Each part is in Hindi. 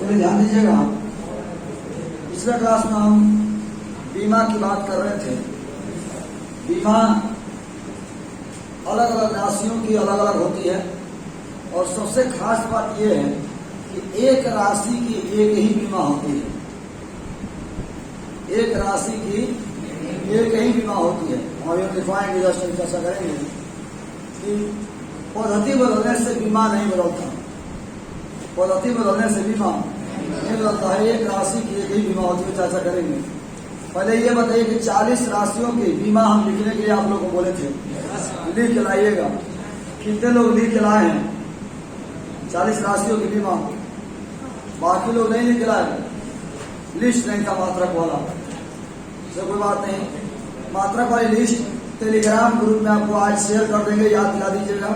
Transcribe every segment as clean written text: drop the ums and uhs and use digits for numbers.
थोड़ी ध्यान दीजिएगा। पिछले क्लास में हम बीमा की बात कर रहे थे। बीमा अलग अलग राशियों की अलग अलग होती है और सबसे खास बात यह है कि एक राशि की एक ही बीमा होती है। एक राशि की एक ही बीमा होती है। और ये डिफाइंड इंडस्ट्री कैसा करेंगे कि पद्धति बदलने से बीमा नहीं बदलता। पद्धति बदलने से बीमा नहीं बदलता है। एक राशि की एक ही बीमा होती है। चर्चा करेंगे। पहले ये बताइए कि 40 राशियों की बीमा हम लिखने के लिए आप लोगों को बोले थे, लिख के लाइएगा। कितने लोग लिख के लाए हैं 40 राशियों की बीमा? बाकी लोग नहीं लिख के लाए, लिस्ट नहीं था मात्रक वाला। तो कोई बात नहीं, मात्रक वाली लिस्ट टेलीग्राम ग्रुप में आपको आज शेयर कर देंगे, याद दिला दीजिएगा।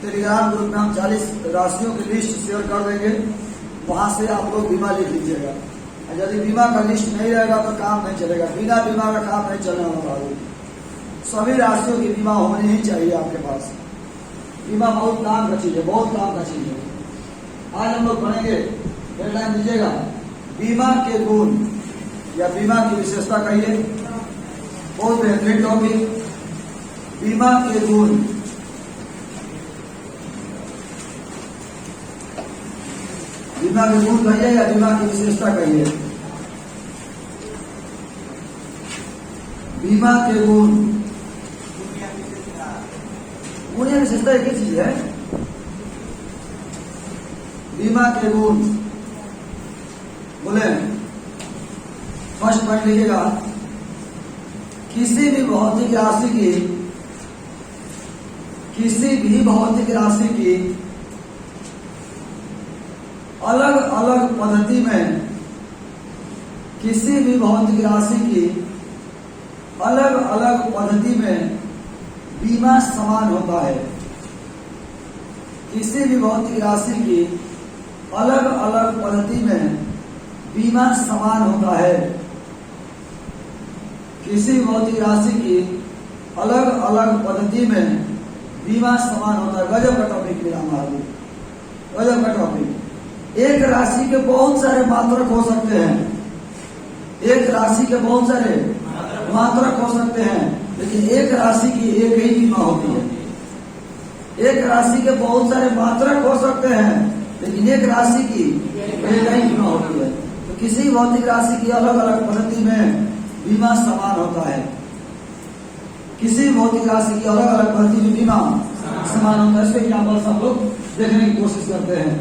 टेलीग्राम ग्रुप में हम 40 राशियों की लिस्ट शेयर कर देंगे, वहां से आप लोग बीमा लिख लीजिएगा। यदि बीमा का लिस्ट नहीं रहेगा तो काम नहीं चलेगा। बिना बीमा का काम नहीं चलने वाला। सभी राशियों की बीमा होनी ही चाहिए आपके पास। बीमा बहुत काम का चीज है, बहुत काम का चीज है। आज हम लोग पढ़ेंगे, हेडलाइन दीजिएगा, बीमा के गुण या बीमा की विशेषता कहिए। बहुत बेहतरीन टॉपिक, बीमा के गुण। बीमा के गुण कहिए या बीमा की विशेषता कहिए। बीमा के गुण, गुण या विशेषता एक ही चीज है। बीमा के गुण बोले, फर्स्ट पॉइंट लिखिएगा, किसी भी भौतिक राशि की अलग अलग पद्धति में, किसी भी भौतिक राशि की अलग अलग पद्धति में बीमा समान होता है। किसी भी भौतिक राशि की अलग अलग पद्धति में बीमा समान होता है। किसी भौतिक राशि की अलग अलग पद्धति में बीमा समान होता है। गजब का टॉपिक मिला हमारे, गजब का टॉपिक। एक राशि के बहुत सारे मात्रक हो सकते हैं। एक राशि के बहुत सारे मात्रक हो सकते हैं, लेकिन एक राशि की एक ही बीमा होती है। एक राशि के बहुत सारे मात्रक हो सकते हैं, लेकिन एक राशि की एक ही बीमा होती है। तो किसी भौतिक राशि की अलग अलग पद्धति में बीमा समान होता है। किसी भौतिक राशि की अलग अलग पद्धति में बीमा समान होता है। इसके एग्जाम्पल सब लोग देखने की कोशिश करते हैं।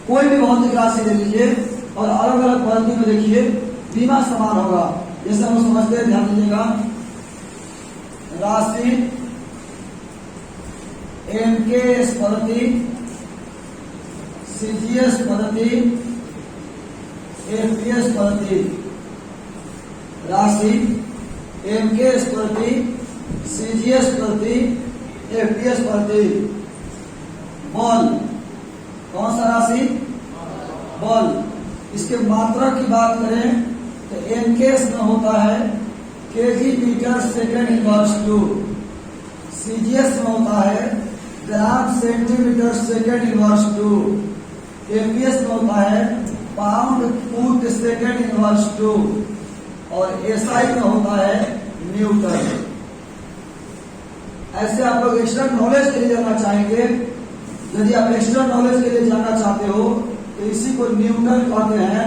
कोई भी भौतिक राशि ले लीजिए और अलग अलग पद्धति में देखिए, बीमा समान होगा। जैसे हम समझते हैं, ध्यान दीजिएगा, राशि एमकेएस पद्धति, सीजीएस पद्धति, एफपीएस पद्धति। राशि एमकेएस पद्धति, सीजीएस पद्धति, एफपीएस पद्धति। बल, कौन सा राशि? बल। इसके मात्रा की बात करें तो एमकेएस में होता है KG metre second inverse two. CGS में होता है gram centimetre second inverse two. FPS में होता है pound foot second inverse two. और एसआई में होता है न्यूटन। ऐसे आप लोग एक्स्ट्रा नॉलेज के लिए जाना चाहेंगे। यदि आप एक्स्ट्रा नॉलेज के लिए जाना चाहते हो तो इसी को न्यूटन कहते हैं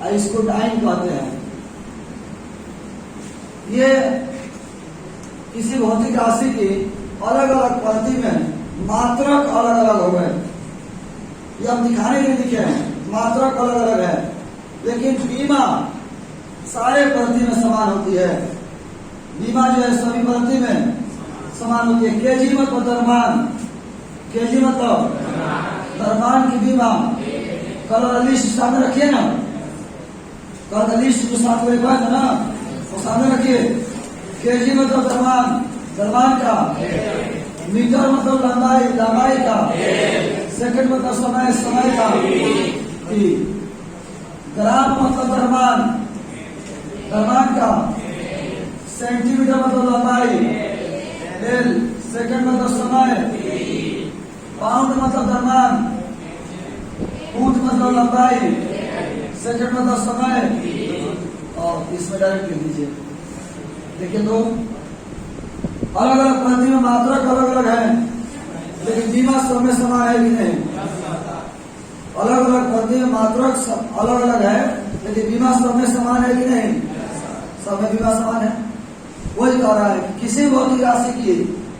और इसको डाइन कहते हैं। ये किसी भौतिक राशि की अलग अलग पद्धति में मात्रक अलग अलग हो गए। ये हम दिखाने के लिए लिखे हैं, मात्रक अलग अलग है, लेकिन बीमा सारे पद्धति में समान होती है। बीमा जो है सभी पद्धति में समान होती है। केजी मतलब द्रव्यमान, केजी मतलब द्रव्यमान की बीमा। कलर लिस्ट सामने रखिए ना, कलर लिस्ट जो साथ में था ना वो सामने रखिए। केजी मतलब द्रव्यमान, द्रव्यमान का। मीटर मतलब लंबाई, लंबाई का। सेकंड मतलब समय, समय का। ग्राम मतलब द्रव्यमान, द्रव्यमान का। सेंटीमीटर मतलब लंबाई, एल। सेकंड मतलब समय, पाउंड मतलब द्रव्यमान, मतलब लंबाई, सेकंड मतलब समय, और इसमें डायरेक्ट लिख दीजिए। देखिए तो अलग अलग पद्धति में मात्रक अलग अलग है, लेकिन बीमा सब में समान है कि नहीं? अलग अलग पद्धति में मात्रक अलग अलग है, लेकिन बीमा सब में समान है कि नहीं? सब में बीमा समान है। वही कह रहा है कि किसी भौतिक राशि की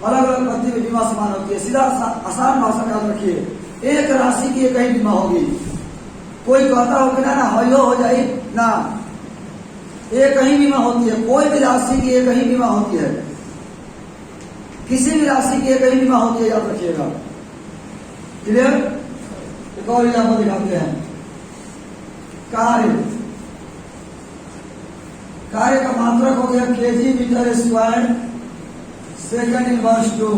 अलग अलग पद्धति में बीमा समान होती है। सीधा आसान भाषा में याद रखिए, एक राशि की एक ही बीमा होगी। कोई कहता हो कि ना हो जाए ना, एक ही बीमा होती है। कोई भी राशि की एक ही बीमा होती है, किसी भी राशि की एक ही बीमा होती है, याद रखिएगा। क्लियर? एक और एग्जाम्पल दिखाते हैं। कार्य का मात्रक हो गया kg metre square second inverse two.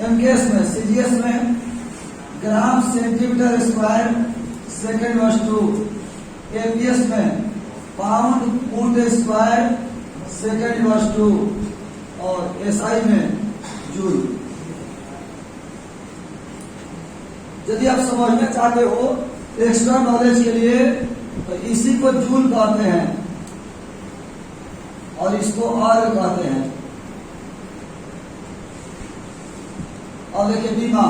MKS में, सीजीएस में gram centimetre square second inverse two. APS में pound foot square second inverse two. और एसआई में जूल। यदि आप समझना चाहते हो एक्स्ट्रा नॉलेज के लिए, तो इसी को जूल कहते हैं और इसको आर कहते हैं। और देखिए बीमा,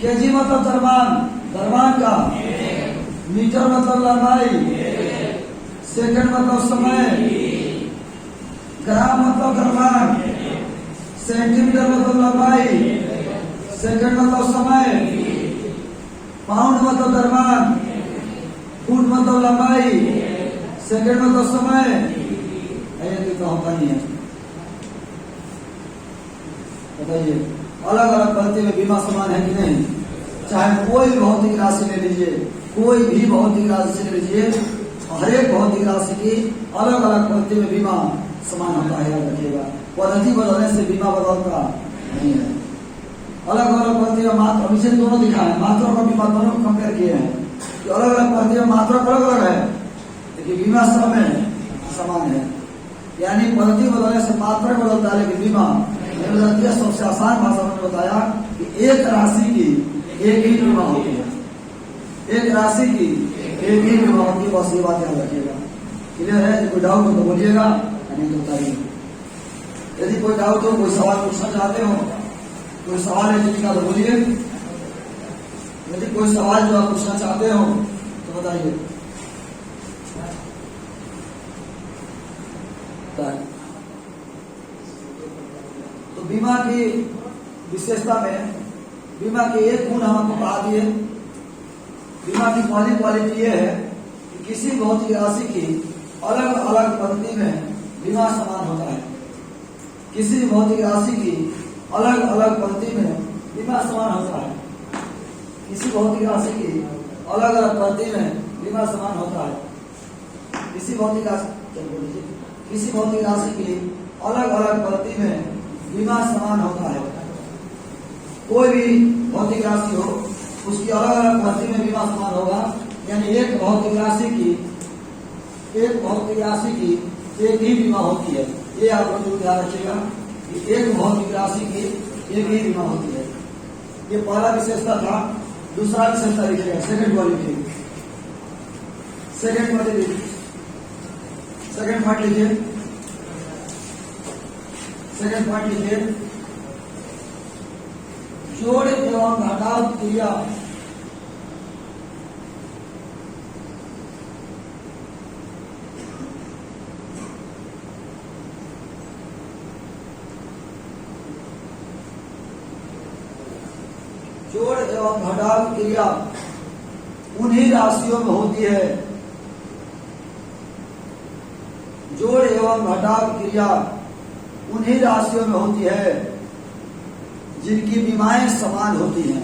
केजी मतलब द्रव्यमान, द्रव्यमान का, मीटर मतलब लंबाई, सेकंड मतलब समय, ग्राम मतलब द्रव्यमान, सेंटीमीटर मतलब लंबाई, सेकंड मतलब समय, पाउंड मतलब द्रव्यमान, फुट मतलब लंबाई, सेकंड मतलब समय। ये तो होता नहीं है। बताइए, अलग अलग पद्धति में बीमा समान है कि नहीं? चाहे कोई भौतिक राशि ले लीजिए, कोई भी भौतिक राशि ले लीजिए, हर एक भौतिक राशि की अलग अलग पद्धति में बीमा समान होता है, याद रखिएगा। पद्धति बदलने से बीमा बदलता नहीं है। अलग अलग पद्धति में मात्र, अभी से दोनों दिखाए, मात्रा और बीमा दोनों को कंपेयर किए हैं कि अलग अलग पद्धति में मात्रा अलग अलग है, लेकिन बीमा सब में समान है। यानी पद्धति बदलने से मात्रा बदलता है, लेकिन बीमा नहीं बदलती है। सबसे आसान भाषा में बताया कि एक राशि की एक ही बीमा होती है, एक राशि की एक ही बीमा होती है। बस ये बात याद रखिएगा। क्लियर है? कोई डाउट हो तो बोलिएगा, नहीं तो बताइए। यदि कोई डाउट हो, कोई सवाल पूछना चाहते हो, कोई सवाल है जिसका तो बोलिए। यदि कोई सवाल जो आप पूछना चाहते हो तो बताइए। तो बीमा की विशेषता में बीमा के एक गुण हम आपको बता दिए। बीमा की पहली क्वालिटी ये है कि किसी भौतिक राशि की अलग अलग पद्धति में बीमा समान होता है। किसी भौतिक राशि की अलग अलग पद्धति में बीमा समान होता है। किसी भौतिक राशि की अलग अलग पद्धति में बीमा समान होता है। किसी भौतिक राशि की अलग अलग पद्धति में बीमा समान होता है। कोई भी भौतिक राशि हो, उसकी अलग अलग पद्धति में बीमा समान होगा। यानी एक भौतिक राशि की एक ही बीमा होती है। ये आप लोग ध्यान रखिएगा कि एक भौतिक राशि की एक ही बीमा होती है। ये पहला विशेषता था। दूसरा विशेषता लिखिएगा, सेकंड क्वालिटी। सेकंड पॉइंट लीजिए। सेकंड पॉइंट लिखिए, जोड़ एवं घटाव क्रिया जोड़ एवं घटाव क्रिया उन्हीं राशियों में होती है। जोड़ एवं घटाव क्रिया उन्हीं राशियों में होती है जिनकी बीमाएं समान होती हैं।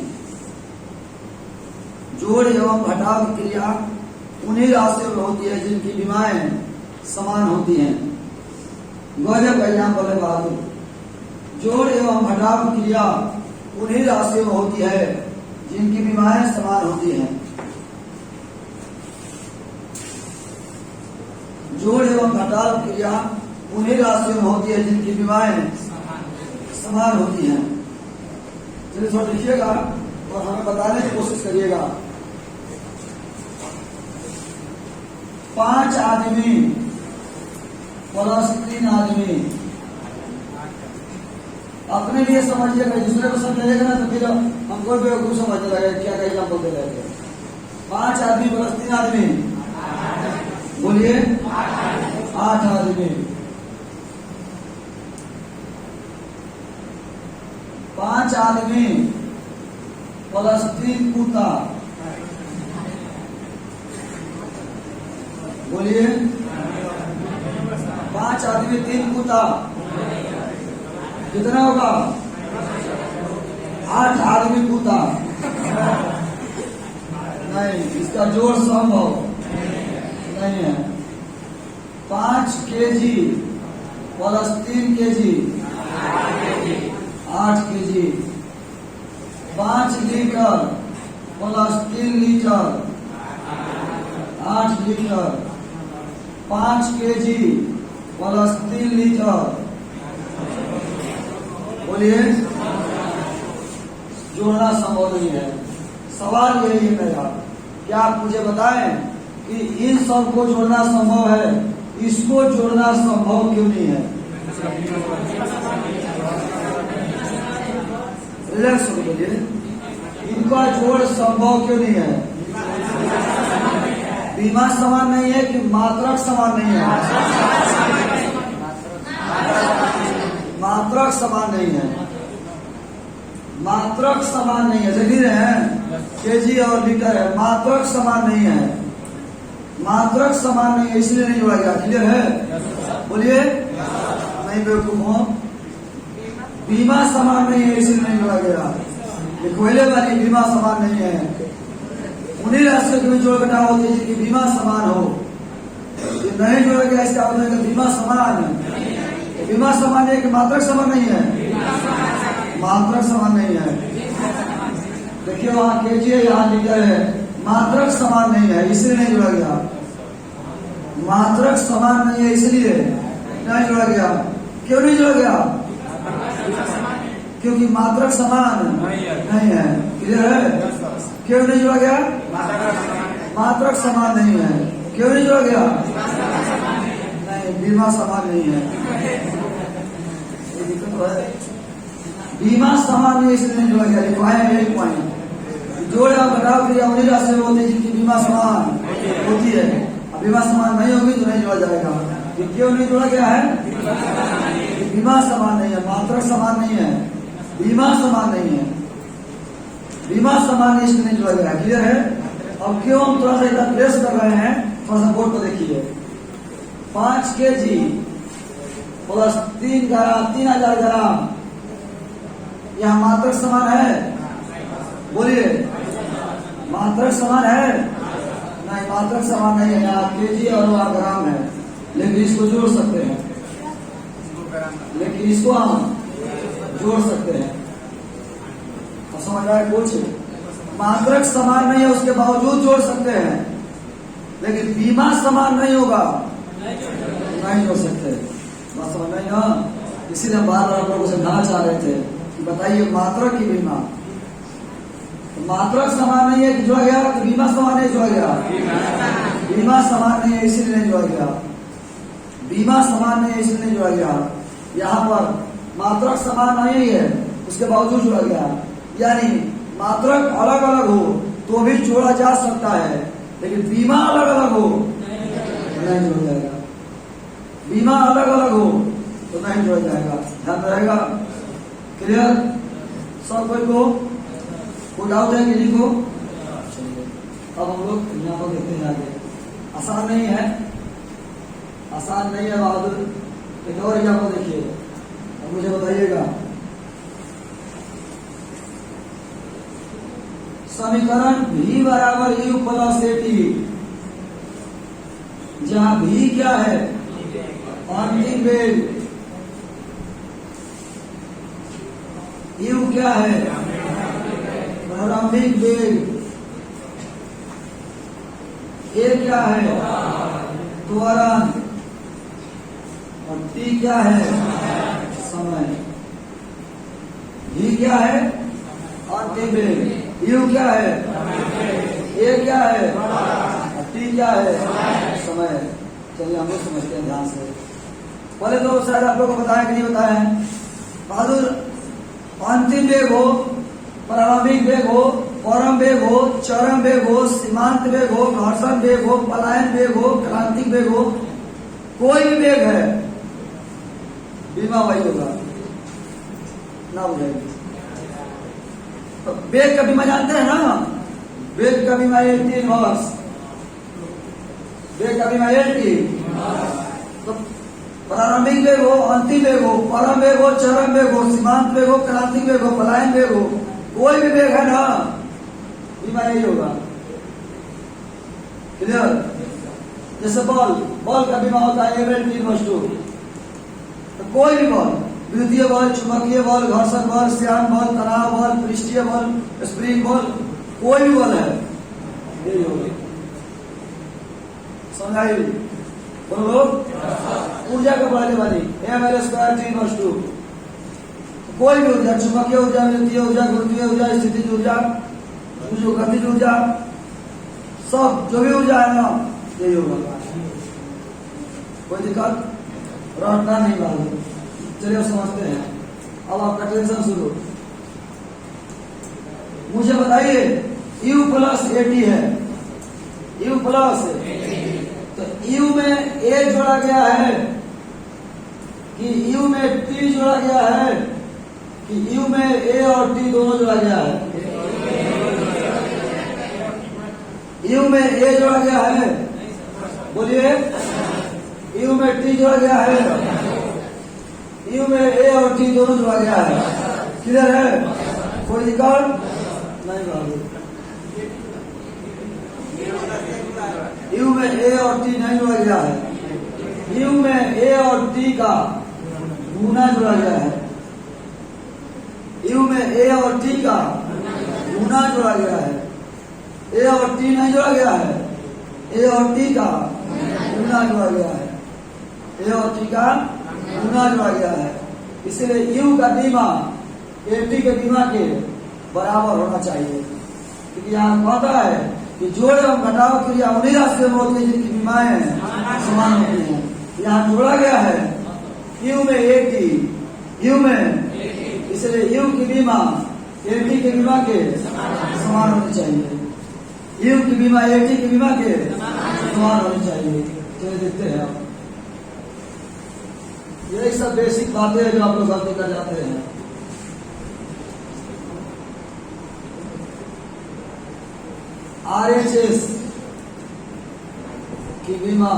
जोड़ एवं घटाव क्रिया उन्हीं राशियों में होती है जिनकी बीमाएं समान होती हैं। गजब एग्जाम्पल है बहादुर। जोड़ एवं घटाव क्रिया उन्हीं राशियों में होती है जिनकी बीमाएं समान होती हैं। जोड़ एवं घटाव क्रिया उन्हीं राशियों में होती है जिनकी बीमाएं समान होती हैं। चलिए थोड़ा लिखिएगा, और हमें बताने की कोशिश करिएगा। 5 आदमी प्लस 3 आदमी, अपने लिए समझिएगा, दूसरे को समझेगा ना तो फिर हमको बेवकूफ समझने लगे, क्या क्या एग्जाम बोलते रहते हैं। 5 आदमी प्लस 3 आदमी, बोलिए 8 आदमी। 5 आदमी प्लस 3 कुत्ता, बोलिए 5 आदमी 3 कुत्ता, कितना होगा? 8 आदमी कुत्ता। नहीं, इसका जोड़ संभव नहीं है। 5 KG plus 3 KG 8 KG. 5 litre plus 3 litre 8 litre. 5 KG plus 3 litre, बोलिए जोड़ना संभव नहीं है। सवाल यही है मेरा, क्या आप मुझे बताएं कि इन सब को जोड़ना संभव है, इसको जोड़ना संभव क्यों नहीं है? रिलैक्स हो बोलिए, इनका जोड़ संभव क्यों नहीं है? बीमा समान नहीं है कि मात्रक समान नहीं है? मात्रक समान नहीं है, मात्रक समान नहीं है। देख रहे हैं, केजी और लीटर है, मात्रक समान नहीं है, मात्रक समान नहीं है, इसलिए नहीं जोड़ा गया। क्लियर है? बोलिए नहीं बेवकूफ हो। बीमा समान नहीं है, इसलिए नहीं जोड़ा गया। ये कोयले वाली बीमा समान नहीं है। उन्हीं राष्ट्र में जोड़ घटा होती है जिनकी बीमा समान हो। ये नहीं जोड़ा गया, इसका मतलब है बीमा समान है। बीमा समान है कि मात्रक समान नहीं है? मात्रक समान नहीं है। देखिए वहां केजी है, यहाँ लीटर है, मात्रक समान नहीं है, इसलिए नहीं जोड़ा गया। मात्रक समान नहीं है इसलिए नहीं जोड़ा गया। क्यों नहीं जोड़ा गया? क्योंकि मात्रक समान नहीं है। क्लियर है? क्यों नहीं जोड़ा गया? मात्रक समान नहीं है। क्यों नहीं जोड़ा गया? नहीं, बीमा समान नहीं है। ये दिक्कत तो है, बीमा समान नहीं इसलिए नहीं जोड़ा गया। लिखवाए यही पॉइंट, जोड़ और घटाव क्रिया उन्हीं राशि में होती है जिनकी बीमा समान होती है। अब बीमा समान नहीं होगी तो नहीं जोड़ा जाएगा। ये क्यों नहीं जोड़ा गया है? बीमा समान नहीं है, मात्रक समान नहीं है, बीमा समान नहीं है। बीमा समान नहीं इसलिए नहीं जोड़ा गया। क्लियर है? अब क्यों हम थोड़ा सा इधर प्रेस कर रहे हैं, थोड़ा सा बोर्ड पर देखिए। 5 केजी प्लस 3 ग्राम 3000 ग्राम, यह मात्रक समान है? बोलिए मात्रक समान है? नहीं, मात्रक समान नहीं है। यहाँ केजी और वहाँ ग्राम है, लेकिन इसको जोड़ सकते हैं, लेकिन इसको हम जोड़ सकते हैं। तो समझ रहा है? कुछ मात्रक समान नहीं है, उसके बावजूद जोड़ सकते हैं, लेकिन बीमा समान नहीं होगा, नहीं जोड़ सकते। बात समझ नहीं ना? इसीलिए हम बार बार आप लोगों से समझाना चाह रहे थे कि बताइए मात्रक की बीमा, तो मात्रक समान नहीं है कि जोड़ा गया, तो बीमा समान नहीं जोड़ा गया। बीमा समान नहीं है इसलिए नहीं जोड़ा गया। बीमा समान नहीं है इसलिए नहीं जोड़ा गया। यहाँ पर मात्रक समान नहीं है, उसके बावजूद जोड़ा गया। यानी मात्रक अलग अलग हो तो भी जोड़ा जा सकता है, लेकिन बीमा अलग अलग हो तो नहीं जोड़ा जाएगा। बीमा अलग अलग हो तो नहीं जोड़ा जाएगा। ध्यान रहेगा? क्लियर? सब कोई को कोई डाउट है किसी को? अब हम लोग यहाँ पर देखते हैं आगे। आसान नहीं है, आसान नहीं है बहादुर। एक और एग्जाम्पल देखिए, अब मुझे बताइएगा। समीकरण V बराबर U प्लस AT, जहां V क्या है? अंतिम वेग। U क्या है? प्रारंभिक वेग। A क्या है? त्वरण। और T क्या है? समय। V क्या है? अंतिम वेग। यू क्या है? ए क्या है? टी क्या है? समय। चलिए हम लोग समझते हैं ध्यान से। पहले तो शायद आप लोग को बताया कि नहीं बताया है। बहादुर अंतिम वेग हो, प्रारंभिक वेग हो, परम वेग हो, चरम वेग हो, सीमांत वेग हो, घर्षण वेग हो, पलायन वेग हो, क्रांतिक वेग हो, कोई भी वेग है, बीमा वही होगा ना बुझाएगी। तो वेग का बीमा जानते हैं ना? वेग का बीमा 18 वर्ष, वेग का बीमा 18। तो प्रारंभिक वेग हो, अंतिम वेग हो, परम वेग हो, चरम वेग हो, सीमांत वेग हो, क्रांतिक वेग हो, पलायन वेग हो, कोई भी वेग है ना, बीमा यही होगा। क्लियर? जैसे बॉल, बॉल का बीमा होता है M/T/2। तो कोई भी बॉल, विद्युतीय बल, चुंबकीय बल, घर्षण बल, श्यान बल, तनाव बल, पृष्ठीय बल, स्प्रिंग बल, कोई भी बल है यही होगा। समझाइए बोलो। ऊर्जा का बढ़ाने वाली mL²T/2। कोई भी ऊर्जा, चुंबकीय ऊर्जा, विद्युतीय ऊर्जा, गुरुत्वीय ऊर्जा, स्थितिज ऊर्जा, गतिज ऊर्जा, सब जो भी ऊर्जा है ना यही होगा। कोई दिक्कत रटना नहीं मालूम। चलिए समझते हैं। अब आपका टेंशन शुरू। मुझे बताइए U+AT है, U+, तो U में A जोड़ा गया है कि U में T जोड़ा गया है कि U में A और T दोनों जोड़ा गया है? U में A जोड़ा गया है, बोलिए। U में T जोड़ा गया है, U में A और T दोनों जोड़ा गया है। क्लियर है? कोई दिक्कत नहीं बाबू। U में A और T नहीं जोड़ा गया है। U में A और T का गुना जोड़ा गया है। U में A और T का गुना जोड़ा गया है। A और T नहीं जोड़ा गया है, A और T का गुना जोड़ा गया है। A और T का गुना जोड़ा गया है। इसलिए U का बीमा AT के बीमा के बराबर होना चाहिए। क्योंकि यहाँ कहता है कि जोड़ एवं घटाव क्रिया उन्हीं राशि में होती है जिनकी बीमाएं समान होती हैं। यहाँ जोड़ा गया है U में AT, U में, इसलिए U की बीमा AT के बीमा के समान होनी चाहिए। U की बीमा AT की बीमा के समान होनी चाहिए। चलिए देखते हैं आप। यही सब बेसिक बातें हैं जो आप लोग गलती कर जाते हैं। RHS की बीमा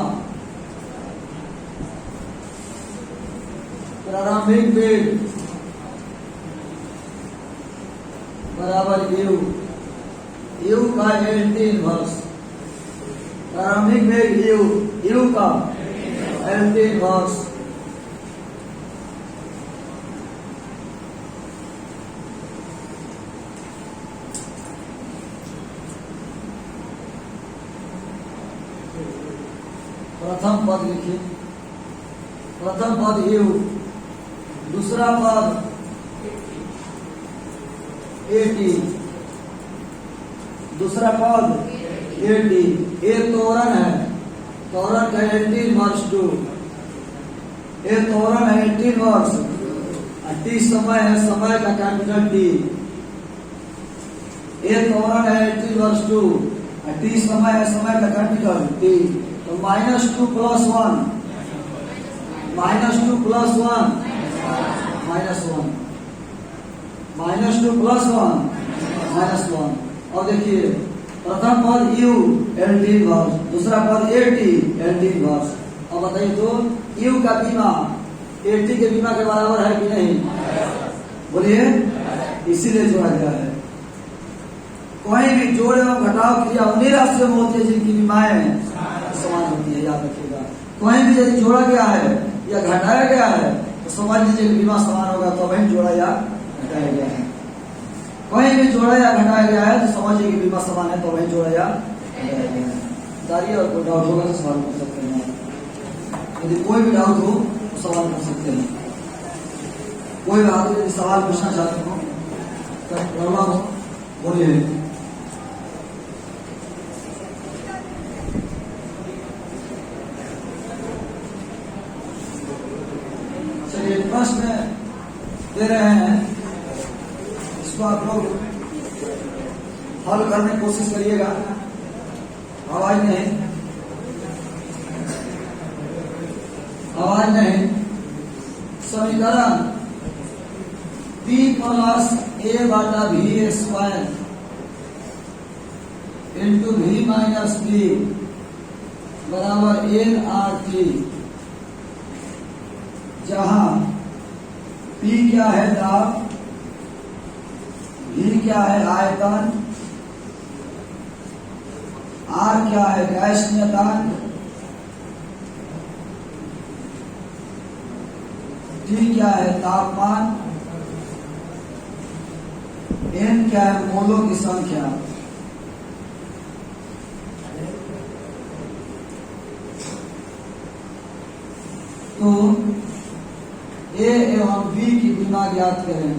प्रारंभिक वेग बराबर U का L/T−1। प्रारंभिक वेग U का L/T−1। प्रथम पद लिखिए। प्रथम पद U, दूसरा पद AT, दूसरा पद AT। A त्वरण है, त्वरण का L/T/2। A त्वरण है L/T/, T समय है, समय का कैपिटल T। A त्वरण है L/T/2, T समय है, समय का कैपिटल T। तो -2 + 1, -2 + 1, -1, -2 + 1, -1। और देखिए प्रथम पद U L/T/1, दूसरा पद AT L/T/1। अब बताइए तो U का बीमा AT के बीमा के बराबर है कि नहीं? बोलिए। इसीलिए जोड़ा गया है। कोई भी जोड़ एवं घटाव क्रिया उन्हीं राशियों में होती है जिनकी बीमाएं समान होती है। याद रखिएगा। कोई भी यदि जोड़ा गया है या घटाया गया है तो समझ लीजिए कि बीमा समान होगा, तो वही जोड़ा या घटाया गया है। कोई भी जोड़ा या घटाया गया है तो समझिए कि बीमा समान है, तो वही जोड़ा या घटाया गया है। जारी और कोई डाउट होगा तो सवाल कर सकते हैं। यदि कोई भी डाउट हो तो सवाल कर सकते हैं। कोई भी यदि सवाल पूछना चाहते हो तो प्रॉब्लम हो बोलिए। चलिए प्रश्न दे रहे हैं, इसको आप लोग हल करने की कोशिश करिएगा। आवाज नहीं, आवाज नहीं। समीकरण P प्लस A बटा V square into V minus P बराबर nRT, जहां P क्या है दाब, V क्या है आयतन, R क्या है गैस नियतांक, T क्या है तापमान, N क्या है मोलों की संख्या। तो A एवं B की बीमा ज्ञात करें।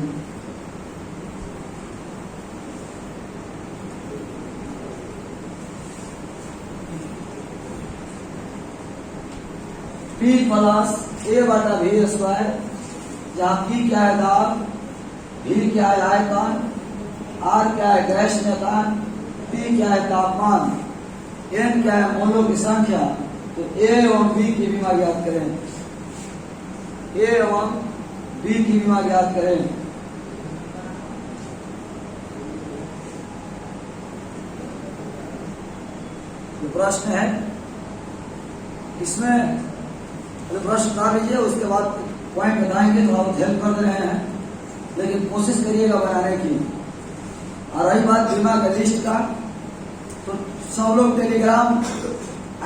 P प्लस A बटा V स्क्वायर, जहाँ P क्या है दाब, V क्या है आयतन, R क्या है गैस नियतांक, T क्या है तापमान, N क्या है मोलों की संख्या। तो A एवं B की बीमा ज्ञात करें। A एवं B की बीमा ज्ञात करें। तो प्रश्न है, इसमें प्रश्न डाल लीजिए, उसके बाद पॉइंट बताएंगे तो आप हेल्प कर रहे हैं, लेकिन कोशिश करिएगा बनाने की। और रही बात बीमा का लिस्ट का, तो सब लोग टेलीग्राम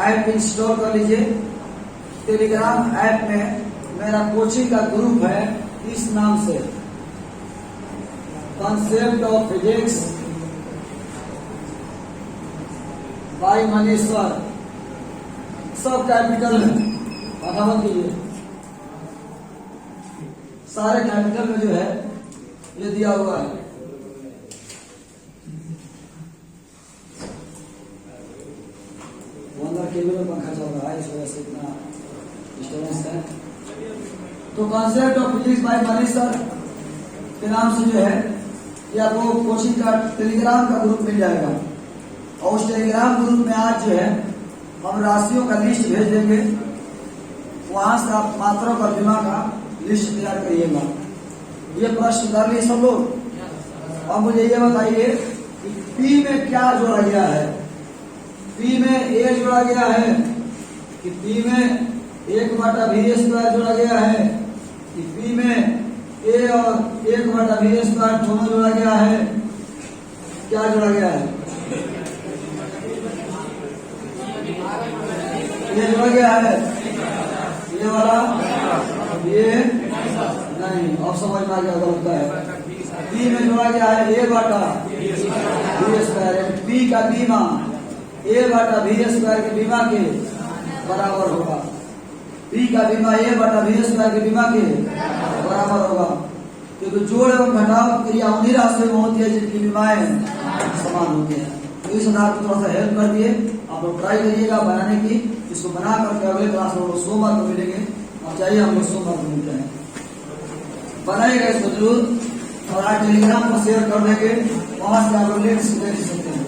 ऐप इंस्टॉल कर लीजिए। टेलीग्राम ऐप में मेरा कोचिंग का ग्रुप है इस नाम से, concept of physics bye Manishwar, सब कैपिटल में, मत कीजिए, सारे कैपिटल में जो है ये दिया हुआ है। केबल में पंखा चल रहा है, इस वजह से इतना डिस्टर्बेंस है। तो concept of physics bye Manishwar के नाम से जो है ये आपको कोचिंग का टेलीग्राम का ग्रुप मिल जाएगा। और उस टेलीग्राम ग्रुप में आज जो है हम राशियों का लिस्ट भेज देंगे, वहां से आप मात्रा और बीमा का लिस्ट तैयार करिएगा। ये प्रश्न कर लिए सब लोग। अब मुझे ये बताइए कि P में क्या जोड़ा गया है। P में A जोड़ा गया है कि P में 1 बटा V स्क्वायर जोड़ा गया है कि P में A और 1 बटा V स्क्वायर दोनों जोड़ा गया है। क्या जोड़ा गया है? ये जोड़ा गया है, ये वाला, ये नहीं। अब समझ में आ गया होता है। P में जोड़ा गया है A बटा V स्क्वायर, P का बीमा A बटा V स्क्वायर के बीमा के बराबर होगा। P का बीमा A बटा V स्क्वायर के बीमा के बराबर होगा, क्योंकि जोड़ एवं घटाव क्रिया उन्हीं राशियों में होती है जिनकी बीमाएं समान होती है। तो इस आधार को थोड़ा सा हेल्प कर दिए, आप लोग ट्राई करिएगा बनाने की। इसको बना करके अगले क्लास में लोग सोमवार को मिलेंगे। अब चाहिए हम लोग सोमवार को मिलते हैं, बनाइएगा इसको जरूर। और आज टेलीग्राम को शेयर कर देंगे, वहां से आप लोग लिंक देख सकते हैं।